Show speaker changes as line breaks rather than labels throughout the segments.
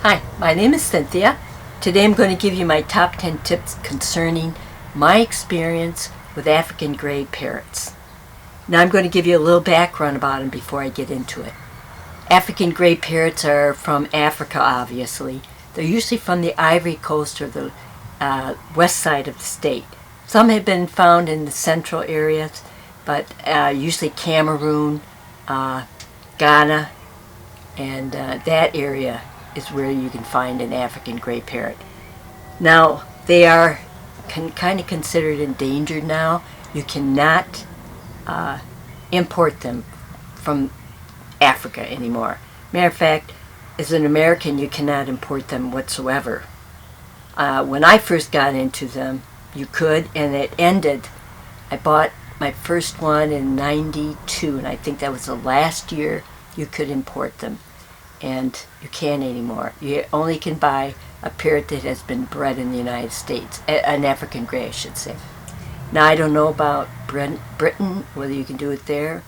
Hi, my name is Cynthia. Today I'm going to give you my top 10 tips concerning my experience with African gray parrots. Now I'm going to give you a little background about them before I get into it. African gray parrots are from Africa, obviously. They're usually from the Ivory Coast or the west side of the state. Some have been found in the central areas, but usually Cameroon, Ghana, and that area is where you can find an African gray parrot. Now, they are kind of considered endangered now. You cannot import them from Africa anymore. Matter of fact, as an American, you cannot import them whatsoever. When I first got into them, you could, and it ended. I bought my first one in '92, and I think that was the last year you could import them. And you can't anymore. You only can buy a parrot that has been bred in the United States, an African gray, I should say. Now, I don't know about Britain, whether you can do it there,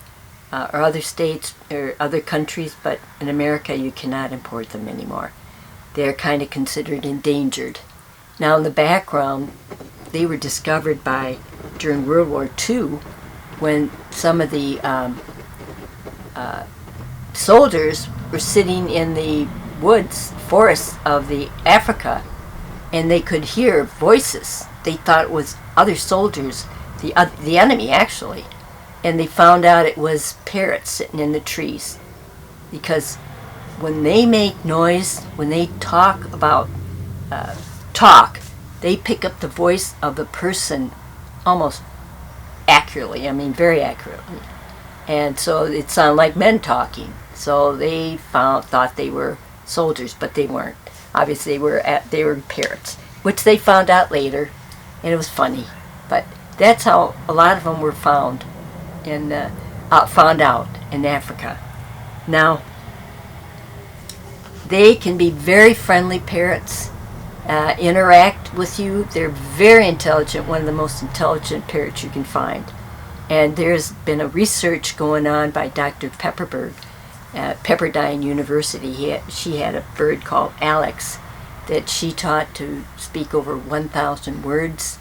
or other states, or other countries, but in America, you cannot import them anymore. They're kind of considered endangered. Now, in the background, they were discovered during World War II, when some of the soldiers were sitting in the forests of the Africa, and they could hear voices. They thought it was other soldiers, the enemy actually, and they found out it was parrots sitting in the trees, because when they make noise, when they talk, they pick up the voice of the person almost accurately. I mean, very accurately, and so it sounded like men talking. So they thought they were soldiers, but they weren't. Obviously, they were parrots, which they found out later, and it was funny. But that's how a lot of them were found out in Africa. Now, they can be very friendly parrots, interact with you. They're very intelligent, one of the most intelligent parrots you can find. And there's been a research going on by Dr. Pepperberg at Pepperdine University. She had a bird called Alex that she taught to speak over 1,000 words.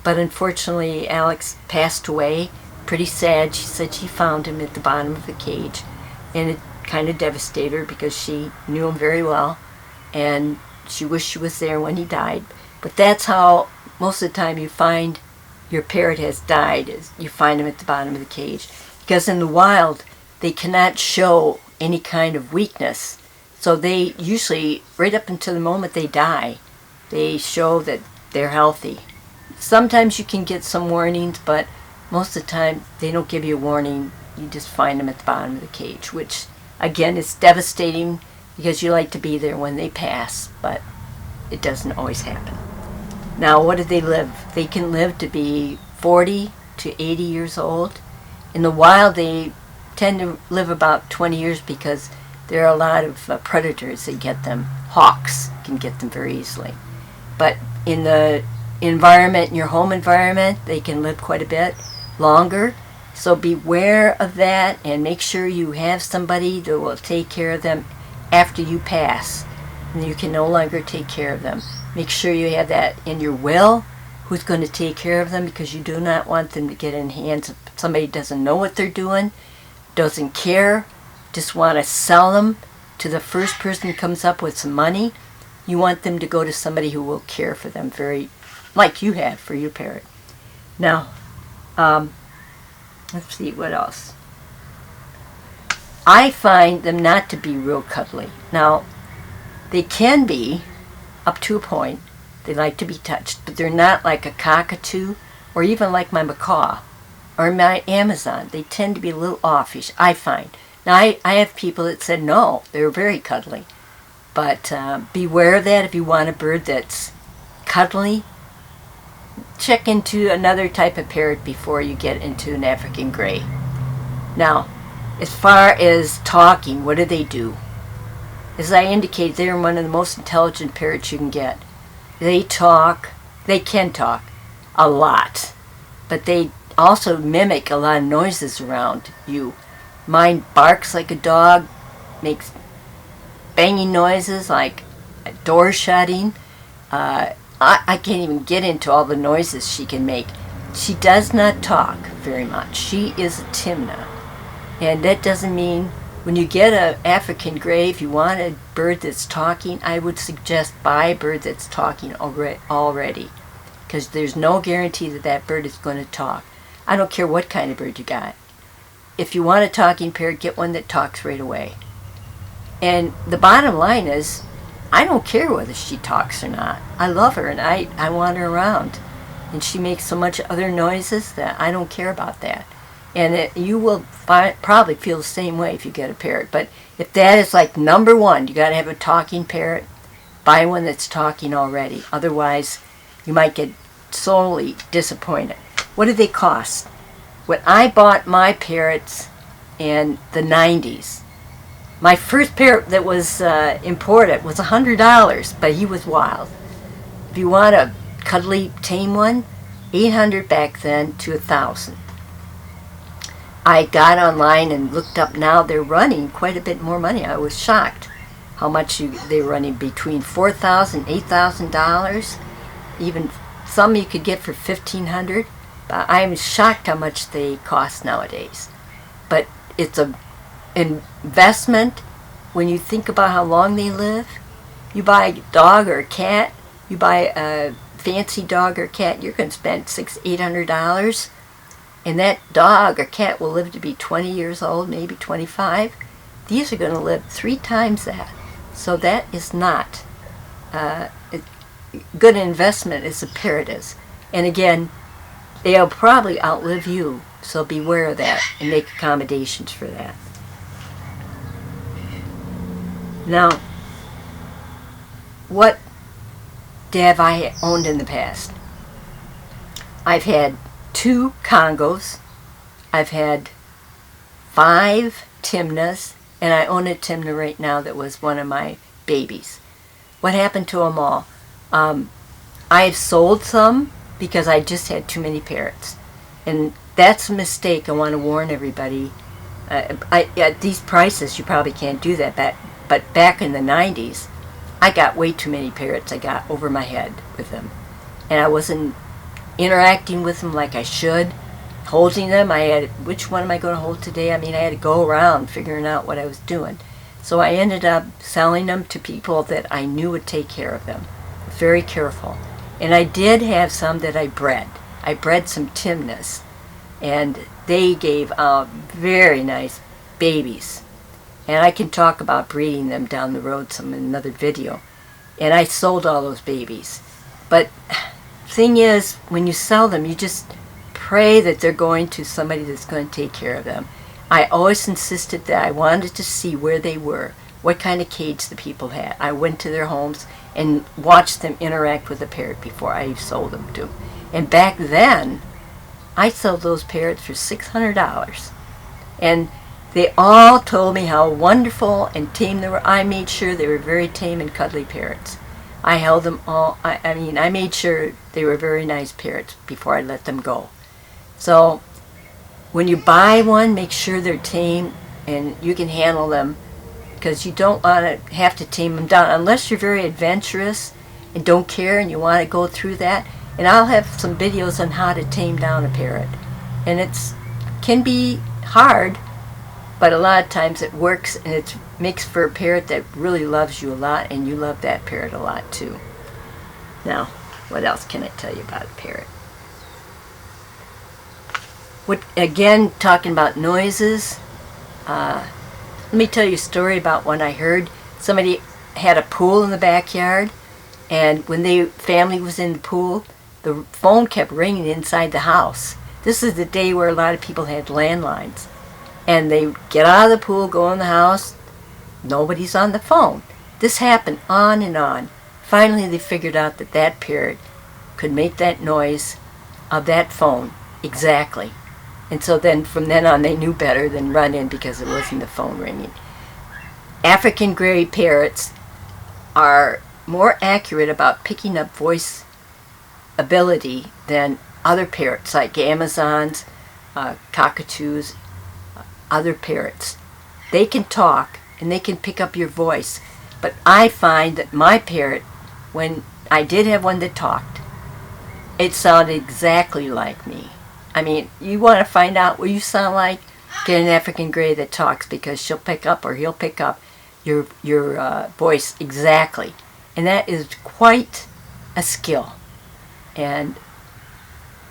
But unfortunately, Alex passed away. Pretty sad. She said she found him at the bottom of the cage. And it kind of devastated her because she knew him very well. And she wished she was there when he died. But that's how most of the time you find your parrot has died, is you find them at the bottom of the cage. Because in the wild, they cannot show any kind of weakness. So they usually, right up until the moment they die, they show that they're healthy. Sometimes you can get some warnings, but most of the time they don't give you a warning. You just find them at the bottom of the cage, which again is devastating because you like to be there when they pass, but it doesn't always happen. Now, what do they live? They can live to be 40 to 80 years old. In the wild, they tend to live about 20 years because there are a lot of predators that get them. Hawks can get them very easily. But in the environment, in your home environment, they can live quite a bit longer. So beware of that and make sure you have somebody that will take care of them after you pass. And you can no longer take care of them. Make sure you have that in your will, who's going to take care of them, because you do not want them to get in hands of somebody who doesn't know what they're doing, doesn't care, just want to sell them to the first person who comes up with some money. You want them to go to somebody who will care for them, very like you have for your parrot. Now, let's see, what else? I find them not to be real cuddly. Now, they can be, up to a point. They like to be touched, but they're not like a cockatoo, or even like my macaw, or my Amazon. They tend to be a little offish, I find. Now, I have people that said no, they're very cuddly. But beware of that. If you want a bird that's cuddly, check into another type of parrot before you get into an African gray. Now, as far as talking, what do? As I indicated, they're one of the most intelligent parrots you can get. They can talk a lot, but they also mimic a lot of noises around you. Mine barks like a dog, makes banging noises like door shutting. I can't even get into all the noises she can make. She does not talk very much. She is a Timneh. And that doesn't mean when you get an African gray, if you want a bird that's talking, I would suggest buy a bird that's talking already. Because there's no guarantee that that bird is going to talk. I don't care what kind of bird you got. If you want a talking parrot, get one that talks right away. And the bottom line is, I don't care whether she talks or not. I love her and I want her around. And she makes so much other noises that I don't care about that. And you will probably feel the same way if you get a parrot. But if that is like number one, you got to have a talking parrot, buy one that's talking already. Otherwise, you might get sorely disappointed. What do they cost? When I bought my parrots in the 90s, my first parrot that was imported was $100, but he was wild. If you want a cuddly, tame one, $800 back then to $1,000. I got online and looked up now. They're running quite a bit more money. I was shocked how much they were running, between $4,000, $8,000. Even some you could get for $1,500. I'm shocked how much they cost nowadays. But it's a investment when you think about how long they live. You buy a dog or a cat, you buy a fancy dog or cat, you're going to spend $600-$800, and that dog or cat will live to be 20 years old, maybe 25. These are going to live 3 times that. So that is not a good investment as a parrot is. And again, they'll probably outlive you, so beware of that and make accommodations for that. Now, what have I owned in the past? I've had 2 Congos, I've had 5 Timnehs, and I own a Timneh right now that was one of my babies. What happened to them all? I've sold some because I just had too many parrots. And that's a mistake. I want to warn everybody. At these prices, you probably can't do that. But back in the 90s, I got way too many parrots. I got over my head with them. And I wasn't interacting with them like I should, holding them. I had, which one am I going to hold today? I mean, I had to go around figuring out what I was doing. So I ended up selling them to people that I knew would take care of them. Very careful. And I did have some that I bred. I bred some Timnehs, and they gave out very nice babies. And I can talk about breeding them down the road some in another video. And I sold all those babies. But thing is, when you sell them, you just pray that they're going to somebody that's going to take care of them. I always insisted that I wanted to see where they were, what kind of cage the people had. I went to their homes and watched them interact with the parrot before I sold them to them. And back then, I sold those parrots for $600. And they all told me how wonderful and tame they were. I made sure they were very tame and cuddly parrots. I held them all, I made sure they were very nice parrots before I let them go. So when you buy one, make sure they're tame and you can handle them, because you don't want to have to tame them down unless you're very adventurous and don't care and you want to go through that. And I'll have some videos on how to tame down a parrot. And it can be hard, but a lot of times it works, and it makes for a parrot that really loves you a lot, and you love that parrot a lot too. Now, what else can I tell you about a parrot? Again, talking about noises, let me tell you a story about when I heard somebody had a pool in the backyard, and when the family was in the pool, the phone kept ringing inside the house. This is the day where a lot of people had landlines. And they get out of the pool, go in the house, nobody's on the phone. This happened on and on. Finally, they figured out that that parrot could make that noise of that phone exactly. And so then, from then on, they knew better than run in because it wasn't the phone ringing. African gray parrots are more accurate about picking up voice ability than other parrots like Amazons, cockatoos, other parrots. They can talk and they can pick up your voice, But I find that my parrot, when I did have one that talked, it sounded exactly like me. I mean, you want to find out what you sound like? Get an African gray that talks, because she'll pick up, or he'll pick up your voice exactly. And that is quite a skill. And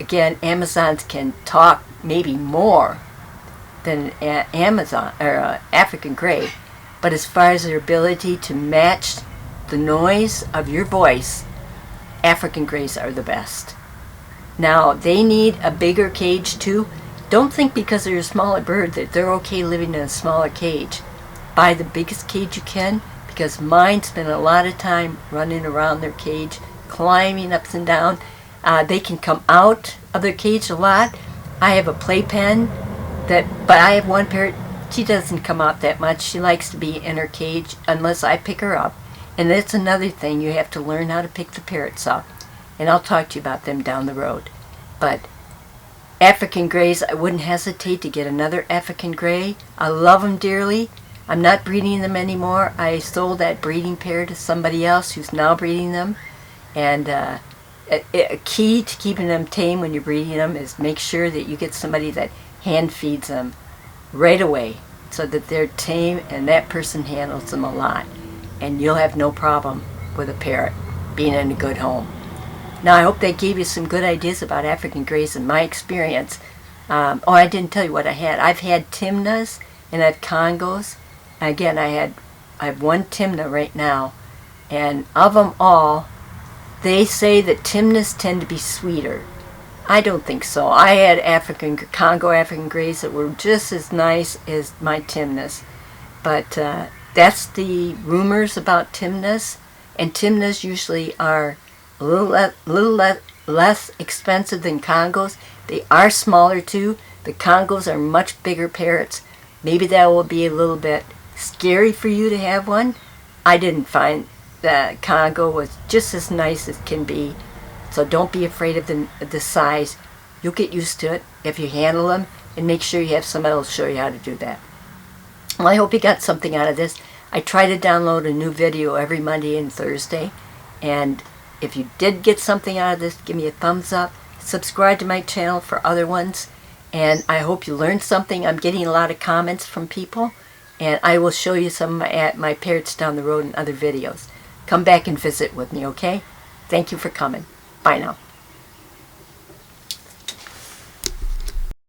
again, Amazons can talk maybe more than Amazon or African gray, but as far as their ability to match the noise of your voice, African grays are the best. Now, they need a bigger cage too. Don't think because they're a smaller bird that they're okay living in a smaller cage. Buy the biggest cage you can, because mine spend a lot of time running around their cage, climbing up and down. They can come out of their cage a lot. I have a playpen, but I have one parrot, she doesn't come out that much. She likes to be in her cage unless I pick her up. And that's another thing, you have to learn how to pick the parrots up. And I'll talk to you about them down the road. But African grays, I wouldn't hesitate to get another African gray. I love them dearly. I'm not breeding them anymore. I sold that breeding pair to somebody else who's now breeding them. And a key to keeping them tame when you're breeding them is make sure that you get somebody that hand feeds them right away, so that they're tame and that person handles them a lot. And you'll have no problem with a parrot being in a good home. Now, I hope that gave you some good ideas about African grays in my experience. I didn't tell you what I had. I've had Timnehs and I've Congos. Again, I have one Timneh right now. And of them all, they say that Timnehs tend to be sweeter. I don't think so. I had Congo African grays that were just as nice as my Timnehs. But that's the rumors about Timnehs. And Timnehs usually are a little less expensive than Congos. They are smaller too. The Congos are much bigger parrots. Maybe that will be a little bit scary for you to have one. I didn't find that Congo was just as nice as can be. So don't be afraid of the size. You'll get used to it if you handle them, and make sure you have somebody else show you how to do that. Well, I hope you got something out of this. I try to download a new video every Monday and Thursday. And if you did get something out of this, give me a thumbs up. Subscribe to my channel for other ones. And I hope you learned something. I'm getting a lot of comments from people. And I will show you some of my parrots down the road in other videos. Come back and visit with me, okay? Thank you for coming. Bye now.